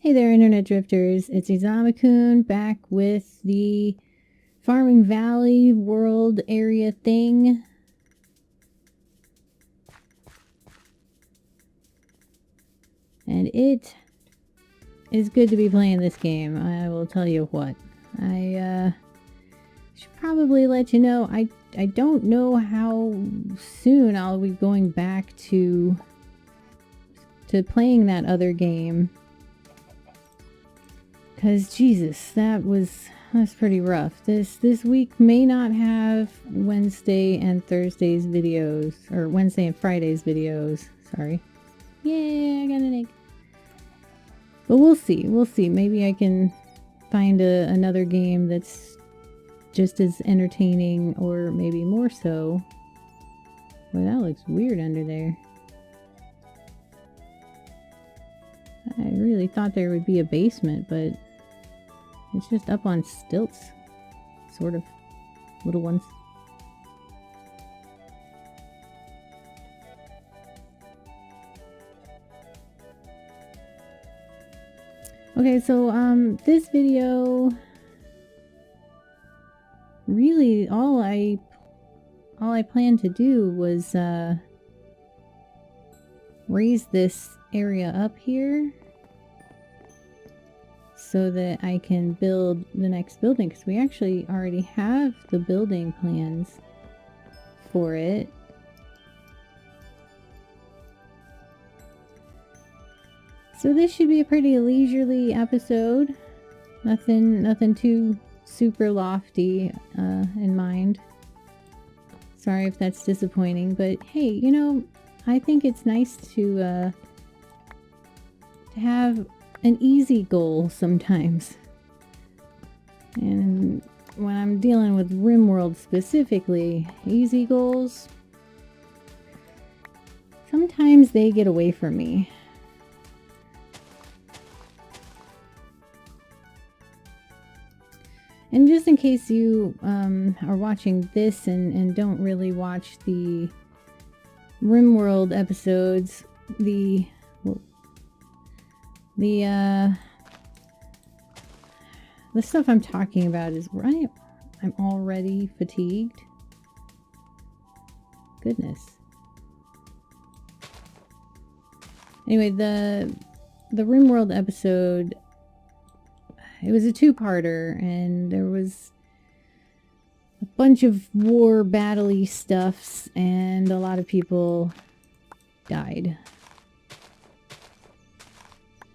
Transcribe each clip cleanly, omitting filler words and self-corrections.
Hey there, Internet Drifters. It's Izamakun back with the Farming Valley world area thing. And it is good to be playing this game, I will tell you what. I should probably let you know, I don't know how soon I'll be going back to playing that other game. Because, Jesus, that's pretty rough. This week may not have Wednesday and Thursday's videos, or Wednesday and Friday's videos. Sorry. Yeah, I got an egg. But we'll see. We'll see. Maybe I can find another game that's just as entertaining, or maybe more so. Boy, that looks weird under there. I really thought there would be a basement, but it's just up on stilts. Sort of. Little ones. Okay, so this video, really all I planned to do was raise this area up here so that I can build the next building, because we actually already have the building plans for it. So this should be a pretty leisurely episode. Nothing too super lofty in mind. Sorry if that's disappointing, but hey, you know, I think it's nice to have an easy goal sometimes. And when I'm dealing with RimWorld specifically, easy goals, sometimes they get away from me. And just in case you are watching this and don't really watch the RimWorld episodes, the stuff I'm talking about is where I'm already fatigued. Goodness. Anyway, the RimWorld episode, it was a two-parter, and there was a bunch of war battle-y stuffs, and a lot of people died.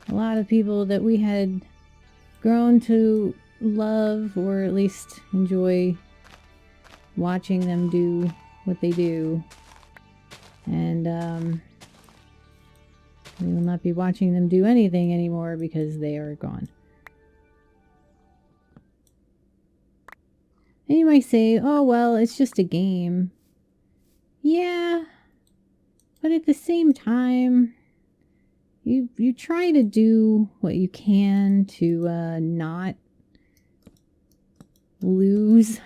A lot of people that we had grown to love, or at least enjoy watching them do what they do. And we will not be watching them do anything anymore because they are gone. And you might say, oh well, it's just a game. Yeah, but at the same time, you try to do what you can to not lose,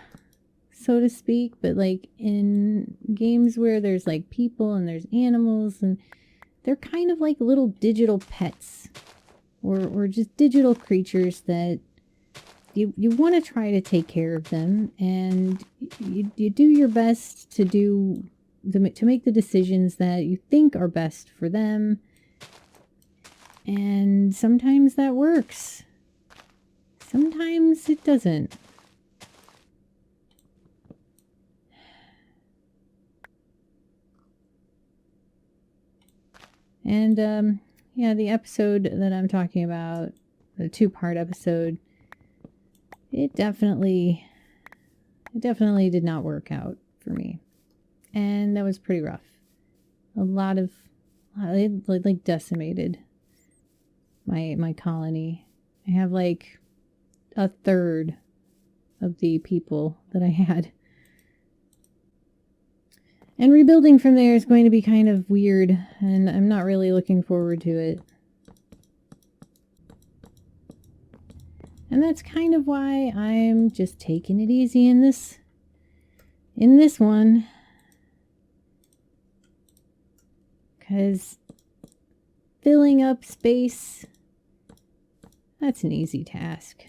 so to speak. But like in games where there's like people and there's animals, and they're kind of like little digital pets, or just digital creatures that you want to try to take care of them, and you do your best to make the decisions that you think are best for them. And sometimes that works. Sometimes it doesn't. And yeah, the episode that I'm talking about, the two-part episode, it definitely did not work out for me. And that was pretty rough. It like decimated my colony. I have like a third of the people that I had. And rebuilding from there is going to be kind of weird, and I'm not really looking forward to it. And that's kind of why I'm just taking it easy in this one. Because filling up space That's an easy task.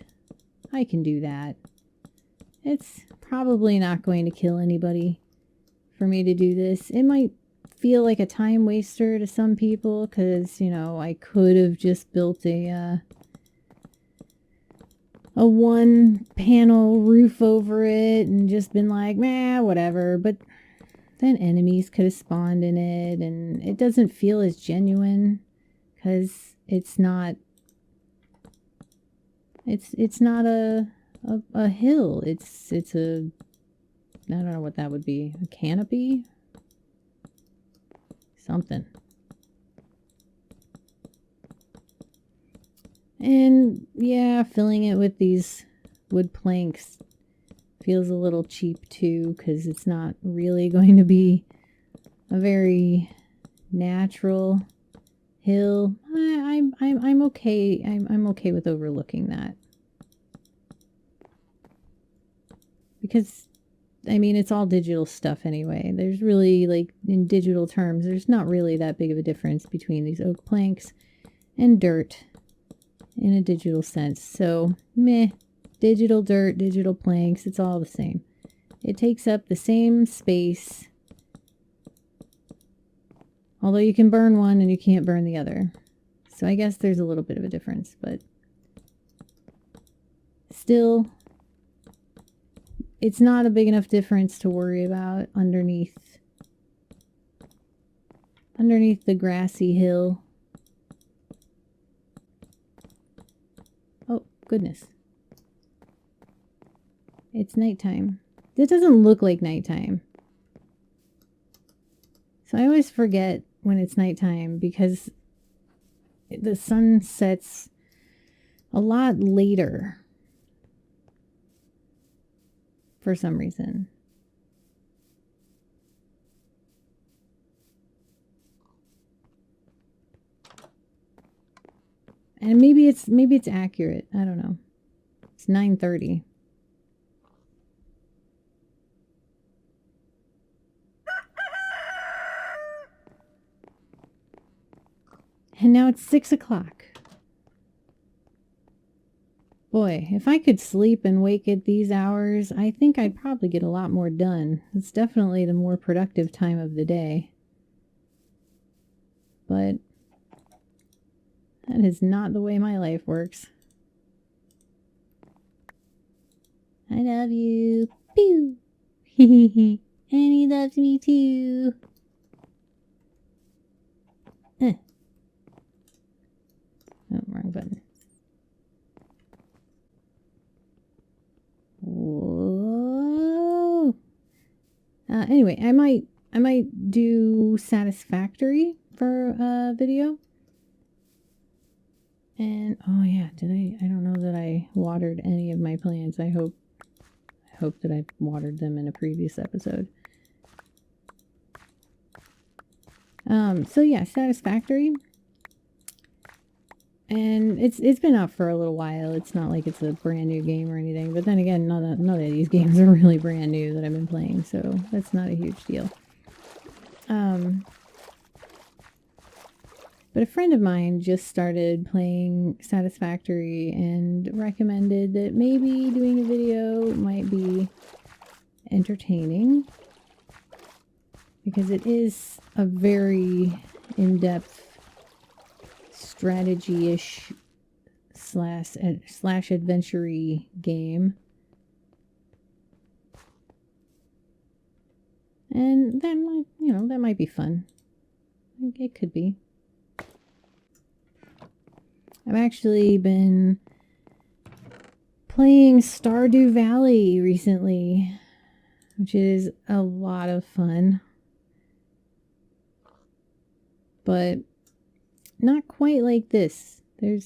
I can do that. It's probably not going to kill anybody for me to do this. It might feel like a time waster to some people because, you know, I could have just built a one panel roof over it and just been like, meh, whatever. But then enemies could have spawned in it, and it doesn't feel as genuine because it's not a hill. It's a, I don't know what that would be. A canopy? Something. And yeah, filling it with these wood planks feels a little cheap too, because it's not really going to be a very natural hill. I'm okay. I'm okay with overlooking that. Because, I mean, it's all digital stuff anyway. There's really, like, in digital terms, there's not really that big of a difference between these oak planks and dirt in a digital sense. So, meh. Digital dirt, digital planks, it's all the same. It takes up the same space. Although you can burn one and you can't burn the other. So I guess there's a little bit of a difference, but still, it's not a big enough difference to worry about underneath the grassy hill. Oh, goodness. It's nighttime. This doesn't look like nighttime. So I always forget when it's nighttime because the sun sets a lot later for some reason. And maybe it's accurate. I don't know. It's 9:30. And now it's 6 o'clock. Boy, if I could sleep and wake at these hours, I think I'd probably get a lot more done. It's definitely the more productive time of the day. But that is not the way my life works. I love you. Pew! And he loves me too. Oh, wrong button. Whoa. Anyway, I might do Satisfactory for a video. And oh yeah, I don't know that I watered any of my plants. I hope that I watered them in a previous episode. So yeah, Satisfactory. And it's been out for a little while. It's not like it's a brand new game or anything. But then again, none of these games are really brand new that I've been playing. So that's not a huge deal. But a friend of mine just started playing Satisfactory and recommended that maybe doing a video might be entertaining. Because it is a very in-depth strategy-ish slash adventure-y game. And that might, that might be fun. It could be. I've actually been playing Stardew Valley recently, which is a lot of fun. But not quite like this. I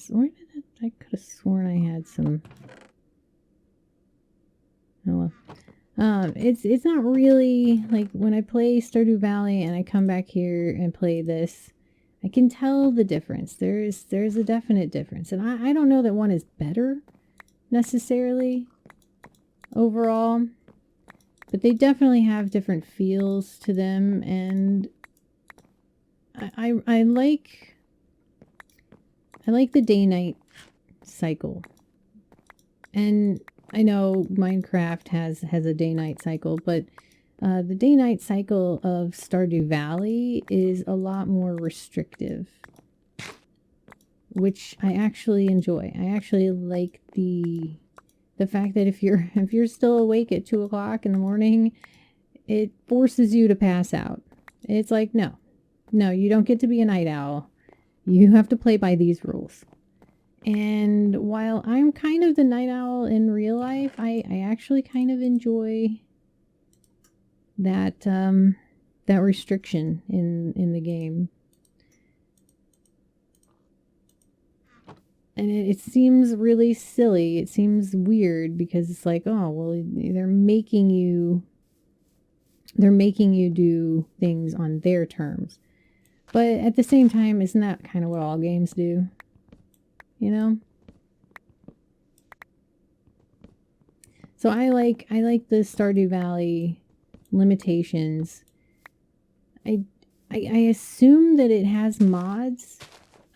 could have sworn I had some. Oh well. It's not really like when I play Stardew Valley and I come back here and play this, I can tell the difference. There's a definite difference. And I don't know that one is better necessarily overall, but they definitely have different feels to them, and I like the day-night cycle. And I know Minecraft has a day-night cycle, but the day-night cycle of Stardew Valley is a lot more restrictive, which I actually enjoy. I actually like the fact that if you're still awake at 2 o'clock in the morning, it forces you to pass out. It's like, no, you don't get to be a night owl. You have to play by these rules. And while I'm kind of the night owl in real life, I actually kind of enjoy that that restriction in the game. And it seems really silly. It seems weird because it's like, oh, well, they're making you do things on their terms. But at the same time, isn't that kind of what all games do? You know? So I like the Stardew Valley limitations. I assume that it has mods.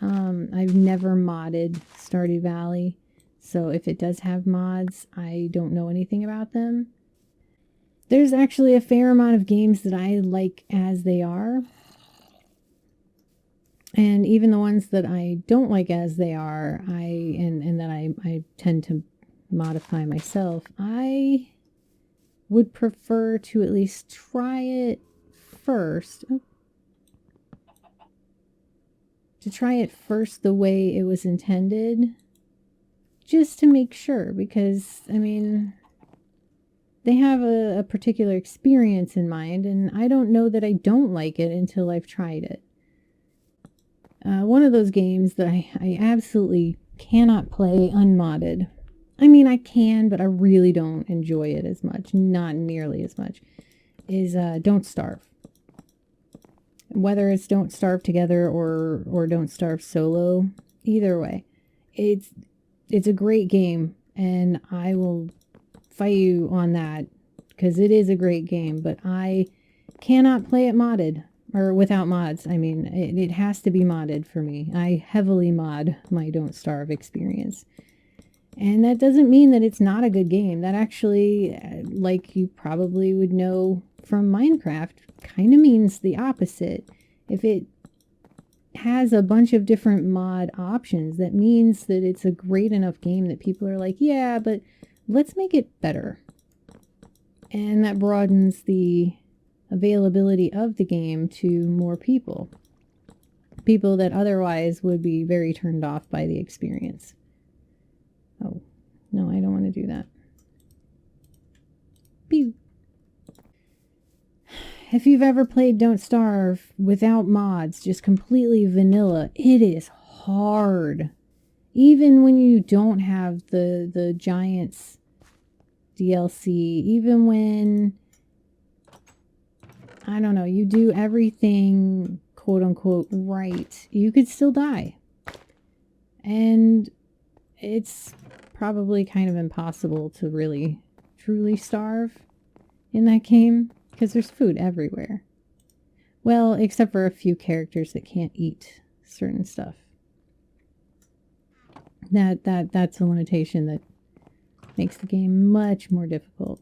I've never modded Stardew Valley, so if it does have mods, I don't know anything about them. There's actually a fair amount of games that I like as they are. And even the ones that I don't like as they are, and that I tend to modify myself, I would prefer to at least try it first. To try it first the way it was intended, just to make sure, because, I mean, they have a particular experience in mind, and I don't know that I don't like it until I've tried it. One of those games that I absolutely cannot play unmodded. I mean, I can, but I really don't enjoy it as much, not nearly as much, is Don't Starve. Whether it's Don't Starve Together or Don't Starve Solo, either way, it's a great game, and I will fight you on that because it is a great game, but I cannot play it modded or without mods. I mean, it has to be modded for me. I heavily mod my Don't Starve experience. And that doesn't mean that it's not a good game. That actually, like you probably would know from Minecraft, kind of means the opposite. If it has a bunch of different mod options, that means that it's a great enough game that people are like, yeah, but let's make it better. And that broadens the availability of the game to more people. People that otherwise would be very turned off by the experience. Oh, no, I don't want to do that. Pew. If you've ever played Don't Starve without mods, just completely vanilla, it is hard. Even when you don't have the Giants DLC, even when, I don't know, you do everything quote unquote right, you could still die. And it's probably kind of impossible to really truly starve in that game because there's food everywhere. Well, except for a few characters that can't eat certain stuff. That's a limitation that makes the game much more difficult.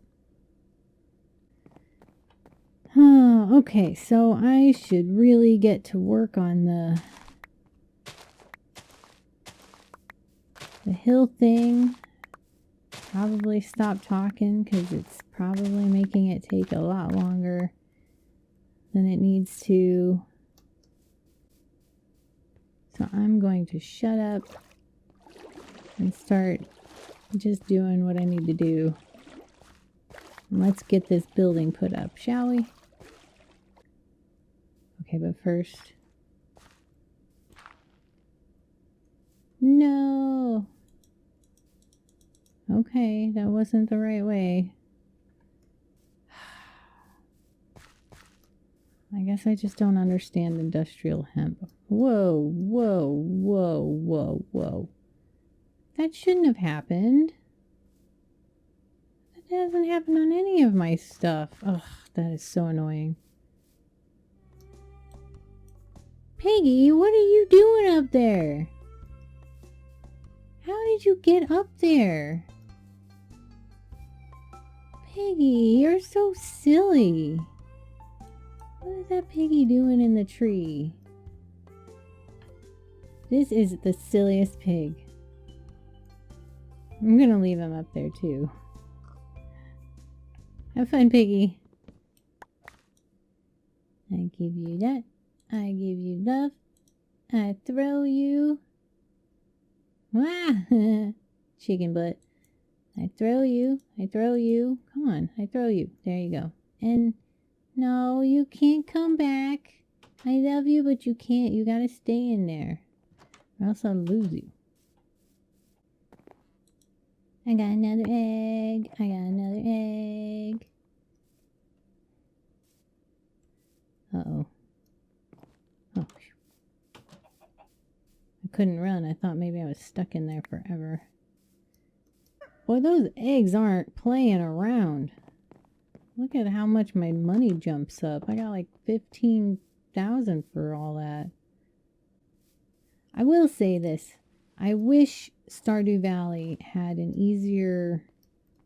Okay, so I should really get to work on the hill thing. Probably stop talking because it's probably making it take a lot longer than it needs to. So I'm going to shut up and start just doing what I need to do. Let's get this building put up, shall we? Okay, but first... No! Okay, that wasn't the right way. I guess I just don't understand industrial hemp. Whoa, whoa, whoa, whoa, whoa. That shouldn't have happened. That hasn't happened on any of my stuff. Ugh, that is so annoying. Piggy, what are you doing up there? How did you get up there? Piggy, you're so silly. What is that piggy doing in the tree? This is the silliest pig. I'm gonna leave him up there too. Have fun, piggy. I give you that. I give you love. I throw you. Wah! Chicken butt. I throw you. I throw you. Come on, I throw you. There you go. And no, you can't come back. I love you, but you can't. You gotta stay in there. Or else I'll lose you. I got another egg. I got another egg. Uh-oh. Oh. I couldn't run. I thought maybe I was stuck in there forever. Boy, those eggs aren't playing around. Look at how much my money jumps up. I got like 15,000 for all that. I will say this. I wish Stardew Valley had an easier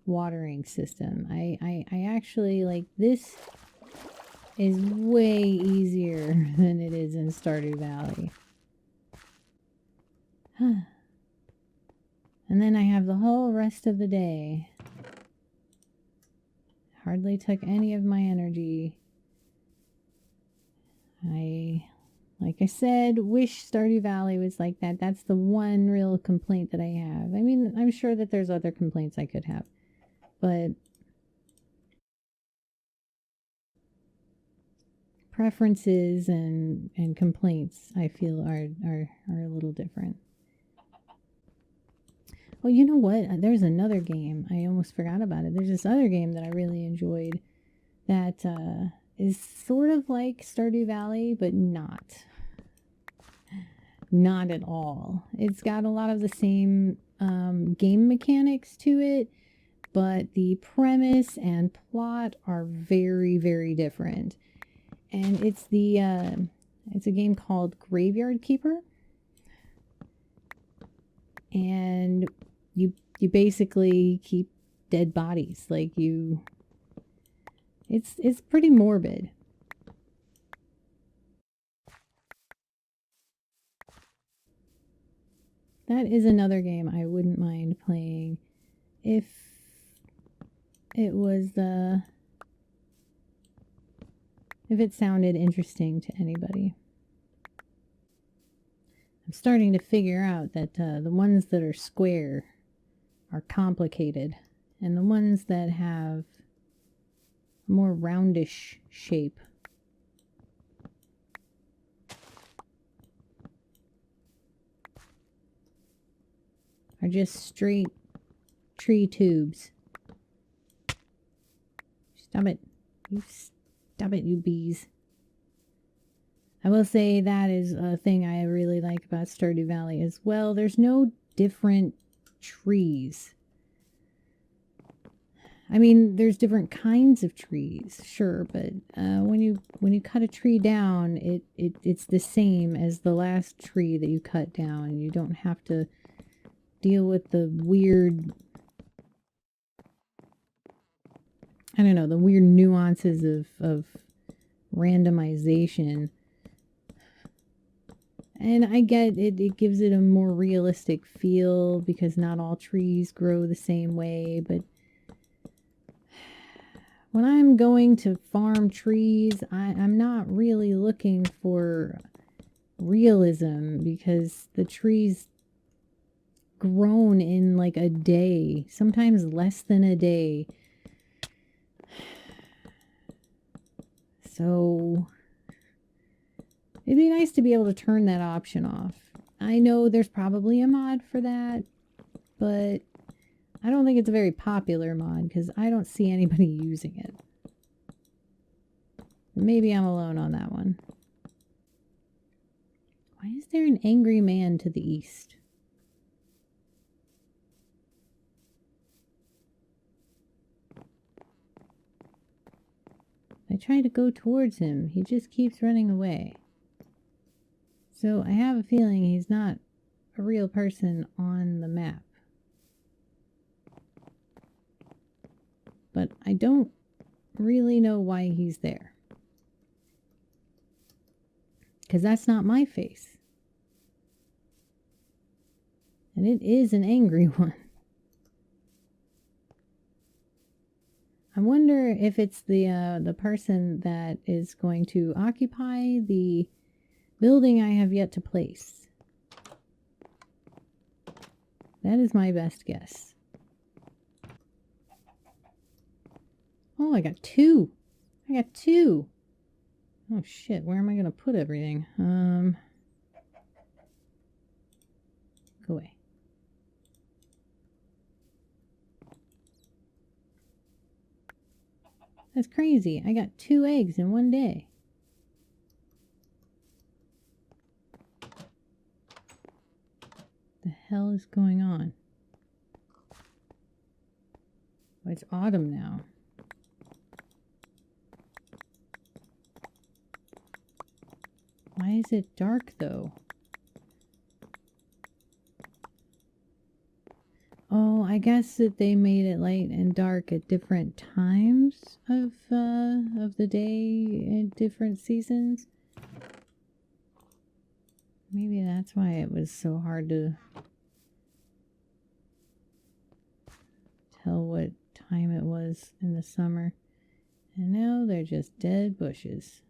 watering system. I actually like this is way easier than it is in Stardew Valley. And then I have the whole rest of the day. Hardly took any of my energy. Like I said, wish Stardew Valley was like that. That's the one real complaint that I have. I mean, I'm sure that there's other complaints I could have. But preferences and complaints, I feel, are a little different. Well, you know what? There's another game. I almost forgot about it. There's this other game that I really enjoyed that is sort of like Stardew Valley, but not. Not at all. It's got a lot of the same game mechanics to it, but the premise and plot are very, very different. And it's a game called Graveyard Keeper. And you basically keep dead bodies. Like it's pretty morbid. That is another game I wouldn't mind playing if it was if it sounded interesting to anybody. I'm starting to figure out that the ones that are square are complicated, and the ones that have a more roundish shape are just straight tree tubes. Stop it. Stop it, you bees. I will say that is a thing I really like about Stardew Valley as well. There's no different trees. I mean, there's different kinds of trees, sure, but when you cut a tree down, it's the same as the last tree that you cut down. You don't have to deal with the weird, I don't know, the weird nuances of randomization. And I get it, it gives it a more realistic feel because not all trees grow the same way, but when I'm going to farm trees, I'm not really looking for realism because the trees grown in like a day, sometimes less than a day. So it'd be nice to be able to turn that option off. I know there's probably a mod for that, but I don't think it's a very popular mod because I don't see anybody using it. Maybe I'm alone on that one. Why is there an angry man to the east? I try to go towards him. He just keeps running away. So I have a feeling he's not a real person on the map. But I don't really know why he's there. Because that's not my face. And it is an angry one. I wonder if it's the person that is going to occupy the building I have yet to place. That is my best guess. Oh, I got two. I got two. Oh shit, where am I gonna put everything? Go away. That's crazy. I got 2 eggs in one day. The hell is going on? Oh, it's autumn now. Why is it dark though? Oh, I guess that they made it light and dark at different times of the day in different seasons. Maybe that's why it was so hard to tell what time it was in the summer. And now they're just dead bushes.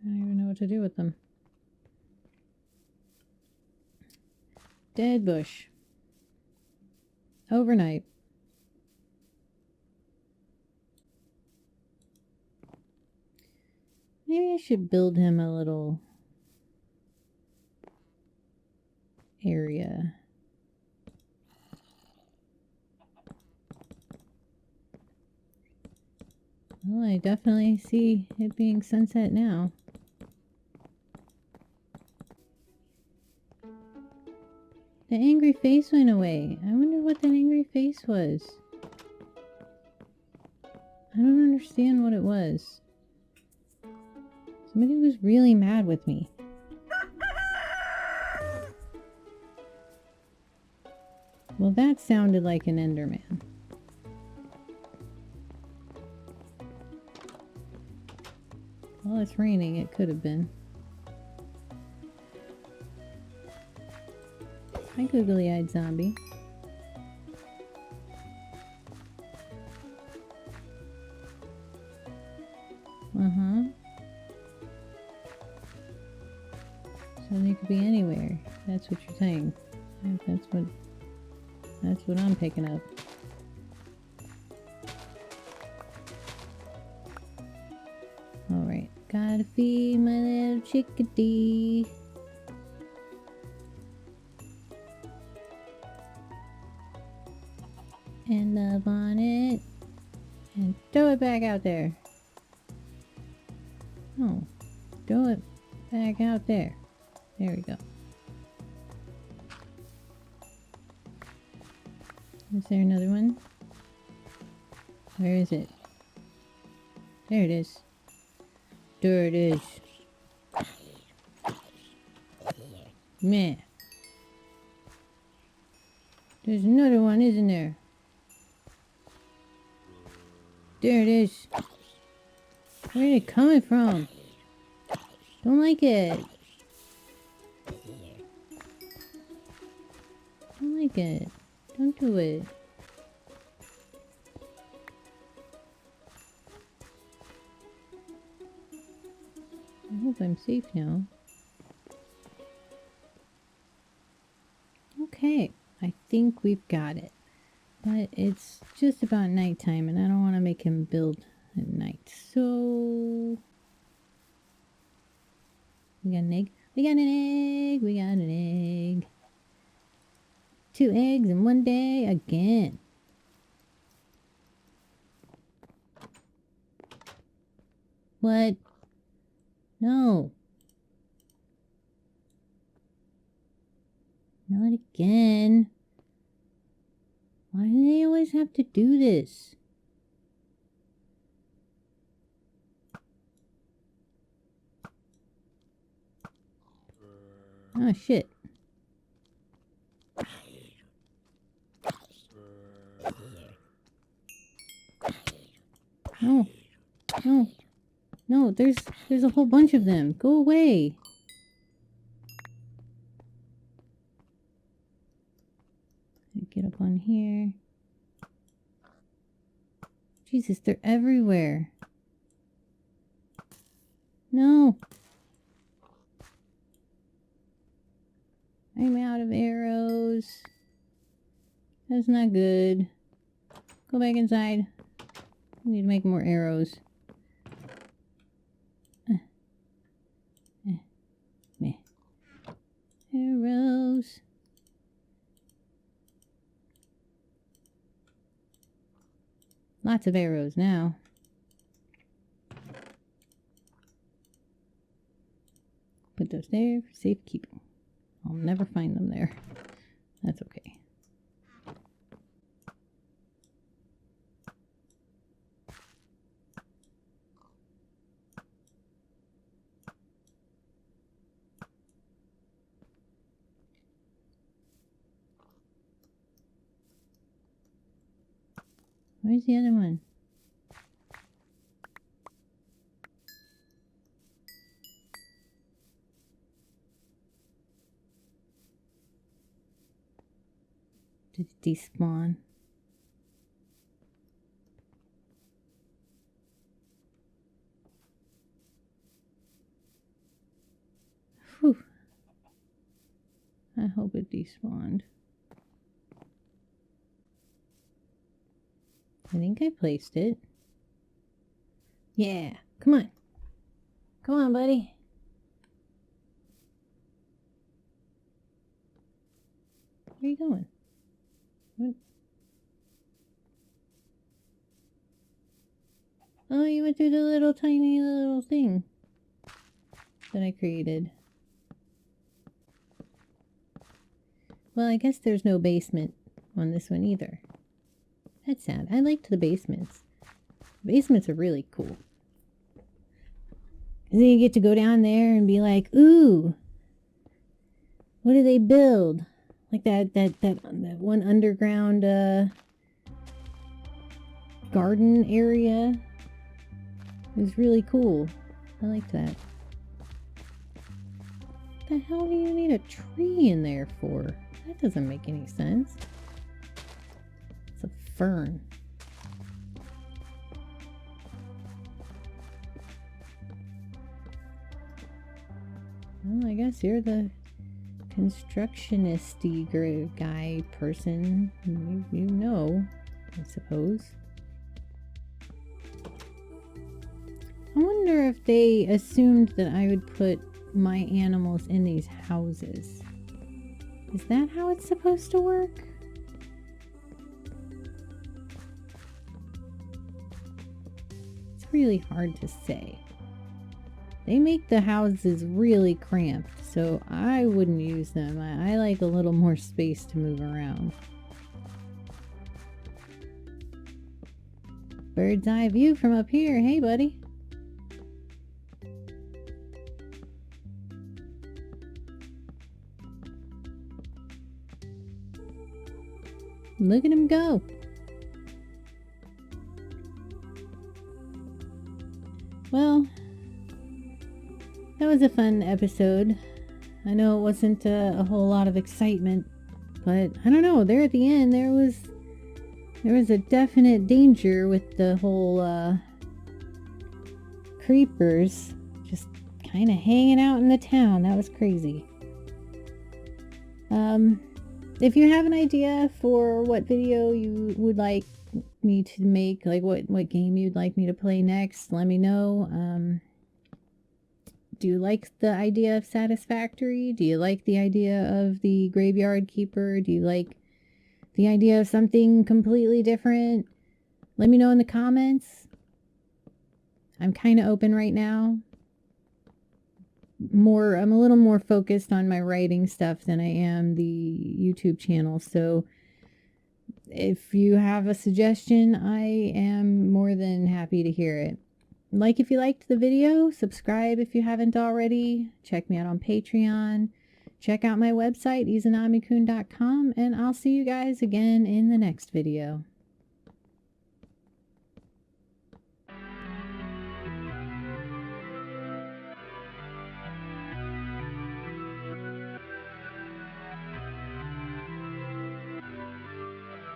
I don't even know what to do with them. Dead bush. Overnight. Maybe I should build him a little area. Well, I definitely see it being sunset now. The angry face went away. I wonder what that angry face was. I don't understand what it was. Somebody was really mad with me. Well, that sounded like an Enderman. Well, it's raining. It could have been. Hi, googly-eyed zombie. Uh-huh. So they could be anywhere. That's what you're saying. That's what I'm picking up. Alright. Gotta feed my little chickadee. And love on it. And throw it back out there. Oh. Throw it back out there. There we go. Is there another one? Where is it? There it is. There it is. Man. There's another one, isn't there? There it is. Where is it coming from? Don't like it. Don't like it. Don't do it. I hope I'm safe now. Okay, I think we've got it. But it's just about nighttime and I don't want to make him build at night. So we got an egg. We got an egg. We got an egg. 2 eggs in one day again. What? No. Not again. Why do they always have to do this? Oh, shit. No. No. No, there's a whole bunch of them. Go away. Get up on here. Jesus, they're everywhere. No. I'm out of arrows. That's not good. Go back inside. I need to make more arrows. Arrows. Lots of arrows now. Put those there for safekeeping. I'll never find them there. That's okay. Where's the other one? Did it despawn? Whew. I hope it despawned. I think I placed it. Yeah, come on. Come on, buddy. Where are you going? What? Oh, you went through the little tiny little thing that I created. Well, I guess there's no basement on this one either. That's sad. I liked the basements. Basements are really cool. And then you get to go down there and be like, ooh, what do they build? Like that one underground garden area. It was really cool. I liked that. What the hell do you need a tree in there for? That doesn't make any sense. It's a fern. Well, I guess you're the constructionist-y guy person. You know, I suppose. I wonder if they assumed that I would put my animals in these houses. Is that how it's supposed to work? It's really hard to say. They make the houses really cramped, so I wouldn't use them. I like a little more space to move around. Bird's eye view from up here. Hey, buddy. Look at him go. Well, that was a fun episode. I know it wasn't a whole lot of excitement, but I don't know. There at the end, there was a definite danger with the whole creepers just kind of hanging out in the town. That was crazy. If you have an idea for what video you would like me to make, like what game you'd like me to play next, let me know. Do you like the idea of Satisfactory? Do you like the idea of the Graveyard Keeper? Do you like the idea of something completely different? Let me know in the comments. I'm kind of open right now. I'm a little more focused on my writing stuff than I am the YouTube channel. So if you have a suggestion, I am more than happy to hear it. Like if you liked the video, subscribe if you haven't already. Check me out on Patreon. Check out my website, izanami-kun.com, and I'll see you guys again in the next video.